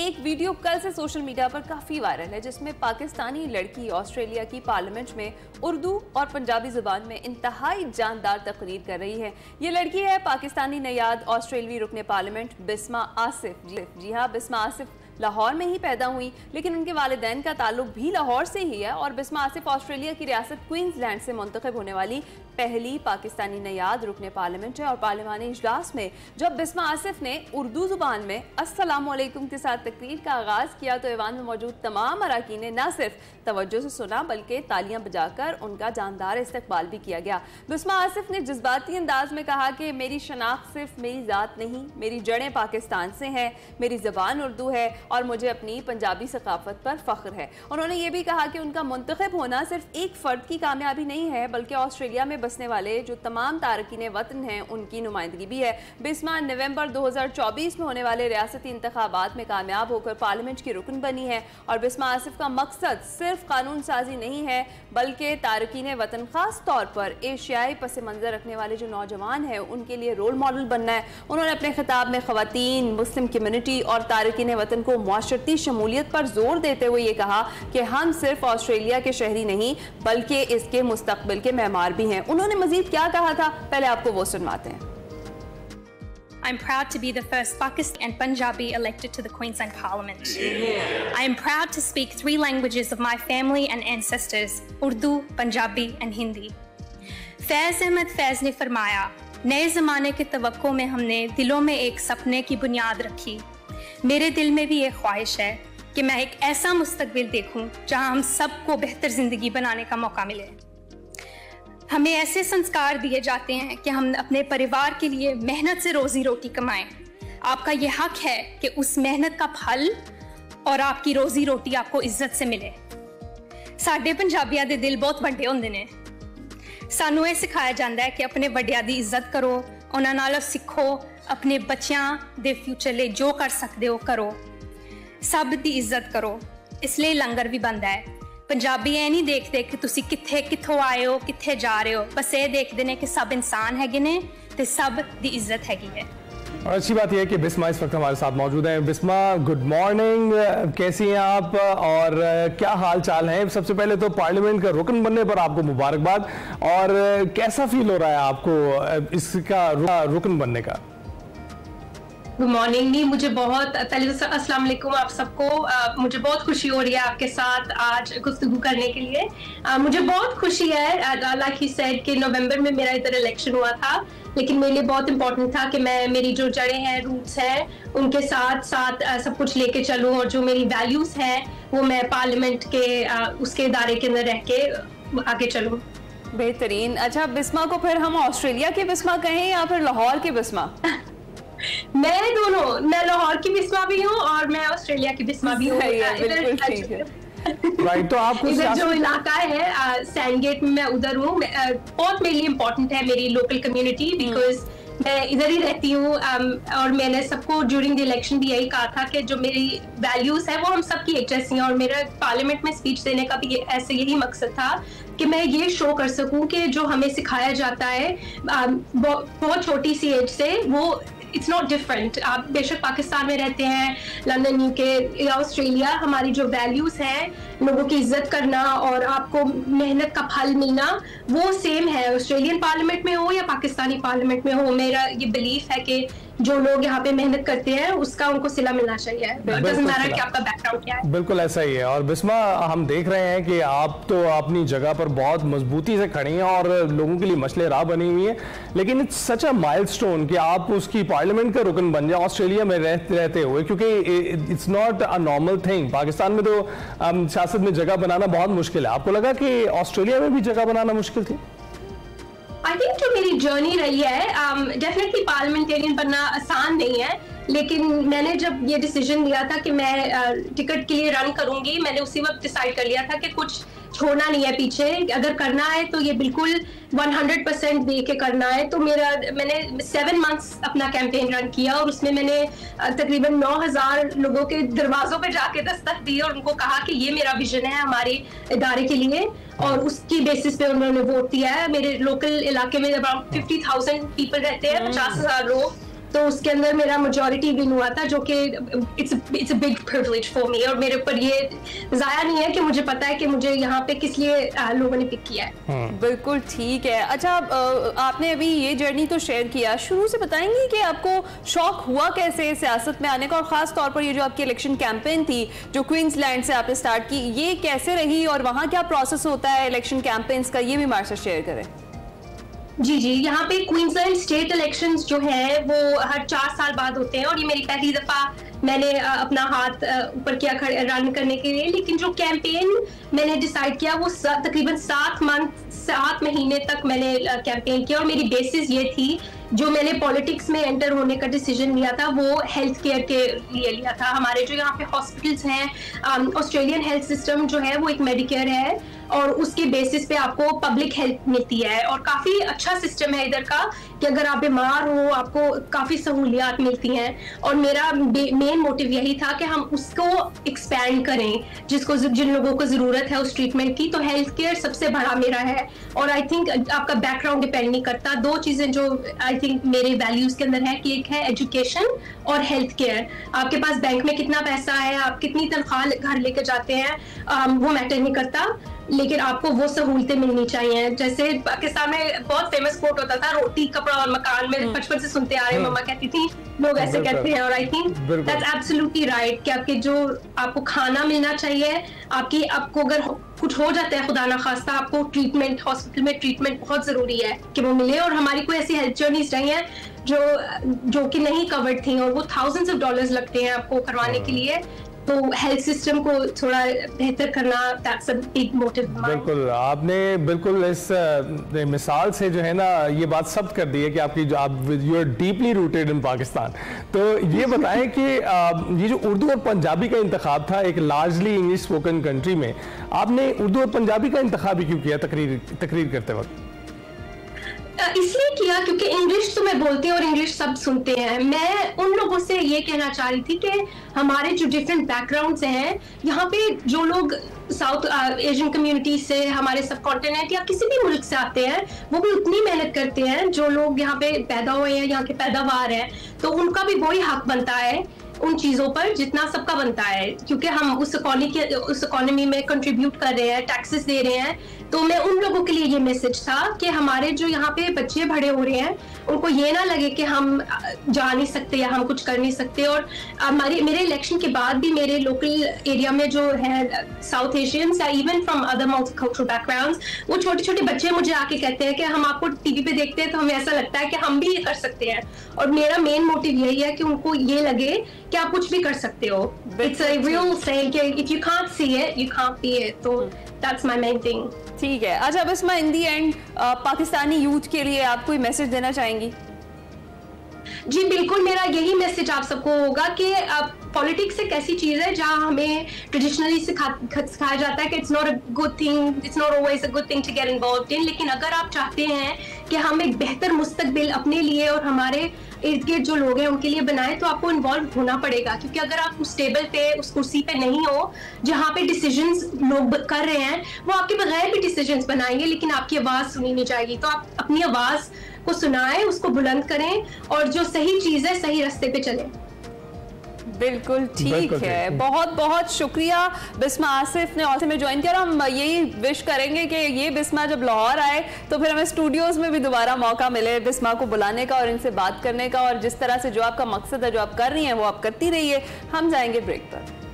एक वीडियो कल से सोशल मीडिया पर काफ़ी वायरल है जिसमें पाकिस्तानी लड़की ऑस्ट्रेलिया की पार्लियामेंट में उर्दू और पंजाबी ज़ुबान में इंतहाई जानदार तकरीर कर रही है। ये लड़की है पाकिस्तानी नयाद ऑस्ट्रेलवी रुकने पार्लियामेंट बिस्मा आसिफ। जी हाँ, बिस्मा आसिफ लाहौर में ही पैदा हुई, लेकिन उनके वालिदैन का ताल्लुक भी लाहौर से ही है और बिस्मा आसिफ ऑस्ट्रेलिया की रियासत क्वींसलैंड से मुंतखब होने वाली पहली पाकिस्तानी नयाद रुकने पार्लियामेंट है। और पार्लिमानी इजलास में जब बिस्मा आसिफ ने उर्दू ज़ुबान में अस्सलाम वालेकुम के साथ तकरीर का आगाज़ किया तो ऐवान में मौजूद तमाम अराकीन ने न सिर्फ तवज्जो से सुना बल्कि तालियां बजाकर उनका जानदार इस्तकबाल भी किया गया। बिस्मा आसिफ ने जज्बाती अंदाज में कहा कि मेरी शनाख्त सिर्फ मेरी ज़ात नहीं, मेरी जड़ें पाकिस्तान से हैं, मेरी ज़बान उर्दू है और मुझे अपनी पंजाबी सकाफत पर फ़ख्र है। उन्होंने ये भी कहा कि उनका मुंतखब होना सिर्फ एक फ़र्द की कामयाबी नहीं है बल्कि ऑस्ट्रेलिया में बसने वाले जो तमाम तारकीन वतन हैं उनकी नुमाइंदगी भी है। बिस्मा नवंबर 2024 में होने वाले रियासती इंतखाबात में कामयाब होकर पार्लियामेंट की रुकन बनी है और बिस्मा आसिफ का मकसद सिर्फ कानून साजी नहीं है बल्कि तारकीन वतन खास तौर पर एशियाई पस मंज़र रखने वाले जो नौजवान हैं उनके लिए रोल मॉडल बनना है। उन्होंने अपने खिताब में ख़वातीन, मुस्लिम कम्युनिटी और तारकीन वतन को मुआशरती शमूलियत पर जोर देते हुए ये कहा कि हम सिर्फ ऑस्ट्रेलिया के शहरी नहीं बल्कि इसके मुस्तकबिल के मेहमान भी हैं। उन्होंने मजीद क्या कहा था, पहले आपको वो सुनवाते हैं। I'm proud to be the first Pakistani and Punjabi elected to the Queensland Parliament. I am proud to speak 3 languages of my family and ancestors, Urdu, Punjabi and Hindi. फैज़ अहमद फैज़ ने फरमाया, नए ज़माने के तवक्को में हमने दिलों में एक सपने की बुनियाद रखी। मेरे दिल में भी ये ख्वाहिश है कि मैं एक ऐसा मुस्तकबिल देखूं जहां हम सबको बेहतर ज़िंदगी बनाने का मौका मिले। हमें ऐसे संस्कार दिए जाते हैं कि हम अपने परिवार के लिए मेहनत से रोजी रोटी कमाएं। आपका ये हक है कि उस मेहनत का फल और आपकी रोजी रोटी आपको इज्जत से मिले। साडे पंजाबियां दे दिल बहुत वड्डे होंदे ने। सानू ये सिखाया जाता है कि अपने वड्डियां दी इज्जत करो, उन्हां नाल सीखो, अपने बच्चों दे फ्यूचर लिए जो कर सकते हो करो, सब दी इज्जत करो। इसलिए लंगर भी बनता है। पंजाबी ये नहीं देखते कि तुसी कित्थों आए हो, कित्थे जा रहे हो, बस ये देखते हैं कि सब इंसान हैगे ने ते सब दी इज्जत हैगी है। और अच्छी बात यह है कि बिस्मा इस वक्त हमारे साथ मौजूद हैं। बिस्मा, गुड मॉर्निंग, कैसी हैं आप और क्या हाल चाल है? सबसे पहले तो पार्लियामेंट का रुकन बनने पर आपको मुबारकबाद। और कैसा फील हो रहा है आपको इसका रुकन बनने का? Good morning. नहीं, मुझे बहुत पहले तो अस्सलाम वालेकुम आप सबको। मुझे बहुत खुशी हो रही है आपके साथ आज गुफ्तगू करने के लिए। मुझे बहुत खुशी है, लाइक ही सेड कि नवंबर में मेरा इधर इलेक्शन हुआ था, लेकिन मेरे लिए बहुत इंपॉर्टेंट था कि मैं मेरी जो जड़ें हैं, रूट्स हैं, उनके साथ साथ सब कुछ लेके चलूँ और जो मेरी वैल्यूज़ हैं वो मैं पार्लियामेंट के उसके इदारे के अंदर रह के आगे चलूँ। बेहतरीन। अच्छा, बिस्मा को फिर हम ऑस्ट्रेलिया की बिस्मा कहें या फिर लाहौर की बिस्मा? मैं दोनों, मैं लाहौर की बिस्मा भी हूँ और मैं ऑस्ट्रेलिया की बिस्मा भी हूँ। राइट, तो आपको इधर जो इलाका है सैंडगेट में, मैं उधर हूँ। बहुत मेरे लिए इम्पोर्टेंट है मेरी लोकल कम्युनिटी, बिकॉज मैं इधर ही रहती हूँ। और मैंने सबको ड्यूरिंग द इलेक्शन भी यही कहा था कि जो मेरी वैल्यूज है वो हम सबकी एक जैसी हैं। और मेरा पार्लियामेंट में स्पीच देने का भी ऐसे यही मकसद था कि मैं ये शो कर सकूं कि जो हमें सिखाया जाता है बहुत छोटी सी एज से, वो इट्स नॉट डिफरेंट। आप बेशक पाकिस्तान में रहते हैं, लंदन, यूके या ऑस्ट्रेलिया, हमारी जो वैल्यूज हैं, लोगों की इज्जत करना और आपको मेहनत का फल मिलना, वो सेम है ऑस्ट्रेलियन पार्लियामेंट में हो या पाकिस्तानी पार्लियामेंट में हो। मेरा ये बिलीफ है कि जो लोग यहाँ पे मेहनत करते हैं उसका उनको सिला मिलना चाहिए, डजंट मैटर कि आपका बैकग्राउंड क्या है। बिल्कुल ऐसा ही है। और बिस्मा, हम देख रहे हैं कि आप तो अपनी जगह पर बहुत मजबूती से खड़ी हैं और लोगों के लिए मसले राह बनी हुई है, लेकिन इट्स सच अ माइलस्टोन कि आप उसकी पार्लियामेंट का रुकन बन जाए ऑस्ट्रेलिया में रहते हुए, क्योंकि it's not a normal thing. Pakistan में तो सियासत में जगह बनाना बहुत मुश्किल है। आपको लगा कि ऑस्ट्रेलिया में भी जगह बनाना मुश्किल थी? आई थिंक जो मेरी जर्नी रही है, डेफिनेटली पार्लियामेंटेरियन बनना आसान नहीं है, लेकिन मैंने जब ये डिसीजन लिया था कि मैं टिकट के लिए रन करूंगी, मैंने उसी वक्त डिसाइड कर लिया था कि कुछ छोड़ना नहीं है पीछे। अगर करना है तो ये बिल्कुल 100% दे के करना है। तो मैंने 7 मंथ्स अपना कैंपेन रन किया और उसमें मैंने तकरीबन 9000 लोगों के दरवाजों पे जाके दस्तक दी और उनको कहा कि ये मेरा विजन है हमारे इदारे के लिए, और उसकी बेसिस पे उन्होंने वोट दिया है। मेरे लोकल इलाके में अराउंड 50,000 पीपल रहते हैं, 50,000 लोग। तो उसके अंदर मेरा मेजॉरिटी विन हुआ था, जो कि it's a big privilege for me. और मेरे ऊपर ये जाया नहीं है कि मुझे पता है कि मुझे यहाँ पे किस लिए लोगों ने पिक किया है। बिल्कुल ठीक है। अच्छा, आपने अभी ये जर्नी तो शेयर किया, शुरू से बताएंगे कि आपको शौक हुआ कैसे सियासत में आने का, और खास तौर पर ये जो आपकी इलेक्शन कैंपेन थी जो क्वींसलैंड से आपने स्टार्ट की, ये कैसे रही और वहाँ क्या प्रोसेस होता है इलेक्शन कैंपेन्स का, ये भी हमारे साथ शेयर करें। जी, यहाँ पे क्वींसलैंड स्टेट इलेक्शंस जो है वो हर 4 साल बाद होते हैं, और ये मेरी पहली दफा मैंने अपना हाथ ऊपर किया रन करने के लिए। लेकिन जो कैंपेन मैंने डिसाइड किया वो तकरीबन 7 महीने तक मैंने कैंपेन किया, और मेरी बेसिस ये थी, जो मैंने पॉलिटिक्स में एंटर होने का डिसीजन लिया था वो हेल्थ केयर के लिए लिया था। हमारे जो यहाँ पे हॉस्पिटल्स हैं, ऑस्ट्रेलियन हेल्थ सिस्टम जो है वो एक मेडिकेयर है, और उसके बेसिस पे आपको पब्लिक हेल्थ मिलती है, और काफ़ी अच्छा सिस्टम है इधर का कि अगर आप बीमार हो आपको काफ़ी सहूलियात मिलती हैं। और मेरा मेन मोटिव यही था कि हम उसको एक्सपैंड करें, जिन लोगों को ज़रूरत है उस ट्रीटमेंट की। तो हेल्थ केयर सबसे बड़ा मेरा है, और आई थिंक आपका बैकग्राउंड डिपेंड नहीं करता। 2 चीज़ें जो आई थिंक मेरे वैल्यूज़ के अंदर है कि एक है एजुकेशन और हेल्थ केयर। आपके पास बैंक में कितना पैसा है, आप कितनी तनख्वाह घर लेकर जाते हैं, वो मैटर नहीं करता, लेकिन आपको वो सहूलतें मिलनी चाहिए। जैसे पाकिस्तान में बहुत फेमस कोट होता था, रोटी कपड़ा और मकान, में बचपन से सुनते आ रहे, मम्मा कहती थी, लोग ऐसे कहते हैं, और I think that's absolutely right कि आपको खाना मिलना चाहिए। आपको अगर कुछ हो जाता है खुदा ना खास्ता, आपको ट्रीटमेंट, हॉस्पिटल में ट्रीटमेंट बहुत जरूरी है कि वो मिले। और हमारी कोई ऐसी हेल्थ जर्नीज रही हैं जो कि नहीं कवर्ड थी, और वो थाउजेंड्स ऑफ डॉलर्स लगते हैं आपको करवाने के लिए। तो हेल्थ सिस्टम को थोड़ा बेहतर करना, दैट्स अ बिग मोटिव। बिल्कुल, आपने बिल्कुल इस मिसाल से जो है ना ये बात सब कर दी है कि आप you are deeply rooted in Pakistan. तो ये बताएं कि ये जो उर्दू और पंजाबी का इंतखाब था एक लार्जली इंग्लिश स्पोकन कंट्री में, आपने उर्दू और पंजाबी का इंतखाब ही क्यों किया तकरीर करते वक्त? इसलिए किया क्योंकि इंग्लिश तो मैं बोलती हूँ और इंग्लिश सब सुनते हैं। मैं उन लोगों से ये कहना चाह रही थी कि हमारे जो डिफरेंट बैकग्राउंड्स हैं, यहाँ पे जो लोग साउथ एशियन कम्युनिटी से, हमारे सब कॉन्टिनेंट या किसी भी मुल्क से आते हैं, वो भी उतनी मेहनत करते हैं जो लोग यहाँ पे पैदा हुए हैं, यहाँ के पैदावार हैं। तो उनका भी वही हक बनता है उन चीज़ों पर जितना सबका बनता है, क्योंकि हम उस इकोनॉमी में कंट्रीब्यूट कर रहे हैं, टैक्सेस दे रहे हैं। तो मैं उन लोगों के लिए ये मैसेज था कि हमारे जो यहाँ पे बच्चे बड़े हो रहे हैं, उनको ये ना लगे कि हम जा नहीं सकते या हम कुछ कर नहीं सकते। और मेरे इलेक्शन के बाद भी मेरे लोकल एरिया में जो है साउथ एशियंस या even from other multicultural backgrounds, वो छोटे छोटे बच्चे मुझे आके कहते हैं कि हम आपको टीवी पे देखते हैं तो हमें ऐसा लगता है कि हम भी ये कर सकते हैं। और मेरा मेन मोटिव यही है कि उनको ये लगे कि आप कुछ भी कर सकते हो। इट्स अ रियल सेइंग कि if you can't see it you can't be it. तो दैट्स माय मेन थिंग। ठीक है। अच्छा, बिस्मा, इन दी एंड पाकिस्तानी यूथ के लिए आप कोई मैसेज देना चाहेंगी? जी बिल्कुल, मेरा यही मैसेज आप सबको होगा कि पॉलिटिक्स एक ऐसी चीज है जहां हमें ट्रेडिशनली सिखाया जाता है कि it's not a good thing, it's not always a good thing to get involved in. लेकिन अगर आप चाहते हैं कि हम एक बेहतर मुस्तकबिल अपने लिए और हमारे इर्द गिर्द जो लोग हैं उनके लिए बनाएं, तो आपको इन्वॉल्व होना पड़ेगा। क्योंकि अगर आप उस टेबल पे, उस कुर्सी पे नहीं हो जहाँ पे डिसीजंस लोग कर रहे हैं, वो आपके बगैर भी डिसीजंस बनाएंगे लेकिन आपकी आवाज़ सुनी नहीं जाएगी। तो आप अपनी आवाज़ को सुनाएं, उसको बुलंद करें, और जो सही चीज़ है सही रास्ते पे चलें। बिल्कुल ठीक है। बहुत बहुत शुक्रिया बिस्मा आसिफ ने और से में ज्वाइन किया। हम यही विश करेंगे कि ये बिस्मा जब लाहौर आए तो फिर हमें स्टूडियोज में भी दोबारा मौका मिले बिस्मा को बुलाने का और इनसे बात करने का, और जिस तरह से जो आपका मकसद है, जो आप कर रही हैं, वो आप करती रहिए। हम जाएंगे ब्रेक पर।